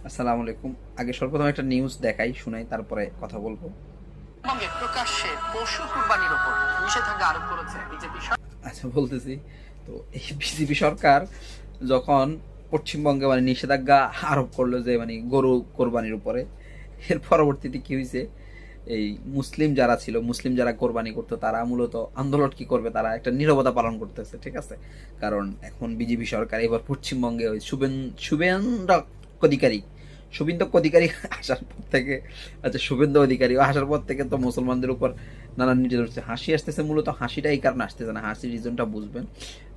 আসসালামু আলাইকুম। আগে সর্বপ্রথম একটা নিউজ দেখাই, শুনাই, তারপরে কথা বলবো। পশ্চিমবঙ্গে প্রকাশ্যে পশু কুরবানির উপর নিষেধাজ্ঞা আরোপ করেছে বিজেপি আচ্ছা, বলতেছি। তো এই বিজেপি সরকার যখন পশ্চিমবঙ্গে নিষেধাজ্ঞা আরোপ করলো যে গরু কোরবানির উপরে, এর পরবর্তীতে কি হয়েছে, এই মুসলিম যারা ছিল, মুসলিম যারা কোরবানি করতো, তারা মূলত আন্দোলন কি করবে, তারা একটা নীরবতা পালন করতেছে, ঠিক আছে। কারণ এখন বিজেপি সরকার এবার পশ্চিমবঙ্গে ওই শুভেন্দু অধিকারী শুভেন্দু অধিকারী আসার পর থেকে, আচ্ছা, শুভেন্দু অধিকারী আসার পর থেকে তো মুসলমানদের উপর নানান নির্যাতন হচ্ছে। হাসি আসতেছে, মূলত হাসিটা এই কারণে আসতেছে না, হাসির রিজনটা বুঝবেন।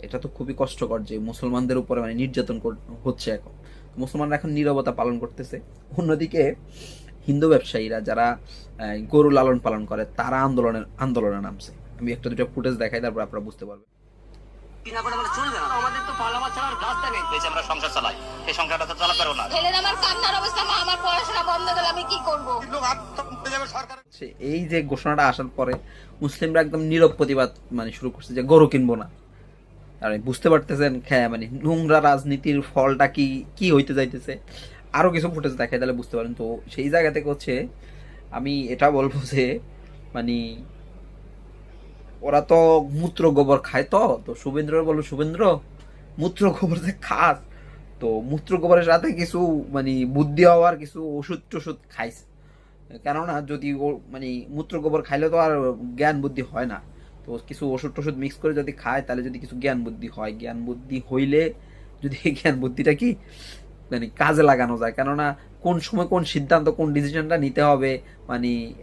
এটা তো খুবই কষ্টকর যে মুসলমানদের উপরে নির্যাতন হচ্ছে এখন। মুসলমানরা এখন নীরবতা পালন করতেছে। অন্যদিকে হিন্দু ব্যবসায়ীরা যারা গরু লালন পালন করে, তারা আন্দোলনে নামছে। আমি একটা দুটো ফুটেজ দেখাই, তারপর আপনারা বুঝতে পারবেন। কিনা করে বলে চলবে না, আমাদের তো পালামা ছাড়ার রাস্তা নেই। বেঁচে আমরা সংসার চালাই, এই সংসারটা তো চালাতে পারবো না। ছেলের আমার কান্নার অবস্থা, মা আমার পড়াশোনা বন্ধ গেল, আমি কি করব? এই যে ঘোষণাটা আসার পরে মুসলিমরা একদম নীরব প্রতিবাদ শুরু করছে যে গরু কিনবো না। আর বুঝতে পারতেছেন নোংরা রাজনীতির ফলটা কি কি হইতে যাইতেছে। আরো কিছু ফুটেজ দেখাই, তাহলে বুঝতে পারেন। তো সেই জায়গা থেকে আমি এটা বলবো যে মানে ওরা তো মূত্র গোবর খায়। তো তো শুভেন্দ্র বলবো, শুভেন্দ্র মূত্র গোবর যে খাস, তো মূত্র গোবরের সাথে কিছু বুদ্ধি হওয়ার কিছু ওষুধ টষুধ খাইছে। কেননা যদি ও মূত্র গোবর খাইলে তো আর জ্ঞান বুদ্ধি হয় না। তো কিছু ওষুধ টষুধ মিক্স করে যদি খায়, তাহলে যদি কিছু জ্ঞান বুদ্ধি হয়, জ্ঞান বুদ্ধি হইলে যদি এই জ্ঞান বুদ্ধিটা কি কাজে লাগানো যায়। কেননা কোন সময় কোন সিদ্ধান্ত, কোন ডিসিশনটা নিতে হবে,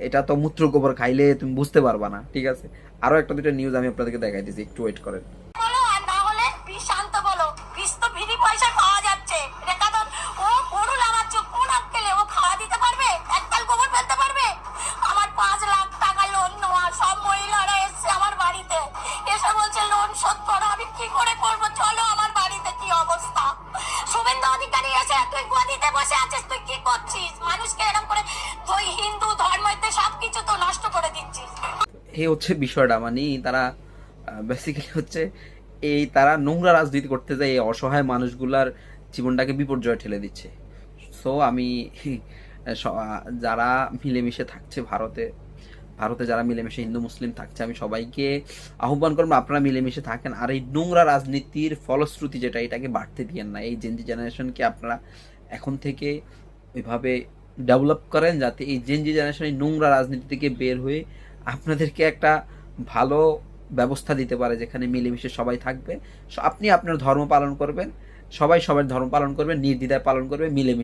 এটা তো মূত্র গোবর খাইলে তুমি বুঝতে পারবা না, ঠিক আছে। আরো একটা দুটো নিউজ আমি আপনাদেরকে দেখাই দিচ্ছি, একটু ওয়েট করেন। বলো, আর না হলে বিষ শান্ত বলো। বিষ তো বিধি পয়সায় পাওয়া যাচ্ছে। এটা তো ও গরু লাগাচ্ছে, কোন আক্কেলে ও খাওয়া দিতে পারবে? এককাল গোবর ফেলতে পারবে? আমার 5 লাখ টাকা লোন নেওয়া, সব মহিলারা এসছে আমার বাড়িতে, এসে বলছে লোন শোধ করো। আমি কি করে করবো? চলো আমার বাড়িতে, কি অবস্থা। শুভেন্দু অধিকারী এসে, তুই গদিতে বসে আছিস, তুই কি করছিস? মানুষকে এরকম করে তুই হিন্দু ধর্মতে সবকিছু তো নষ্ট করে দিচ্ছিস। এই হচ্ছে বিষয়টা। তারা বেসিক্যালি তারা নোংরা রাজনীতি করতে যায়, এই অসহায় মানুষগুলার জীবনটাকে বিপর্যয়ে ঠেলে দিচ্ছে। সো আমি যারা মিলেমিশে থাকছে ভারতে, যারা মিলেমিশে হিন্দু মুসলিম থাকছে, আমি সবাইকে আহ্বান করবো আপনারা মিলেমিশে থাকেন। আর এই নোংরা রাজনীতির ফলশ্রুতি যেটা, এটাকে বাড়তে দিয়েন না। এই জেনজি জেনারেশনকে আপনারা এখন থেকে ওইভাবে ডেভেলপ করেন, যাতে এই জেনজি জেনারেশন এই নোংরা রাজনীতি থেকে বের হয়ে আপনাদেরকে একটা ভালো ব্যবস্থা দিতে পারে, যেখানে মিলেমিশে সবাই থাকবে। আপনি আপনার ধর্ম পালন করবেন, সবাই সবার ধর্ম পালন করবেন, নির্দ্বিধায় পালন করবে, মিলেমিশে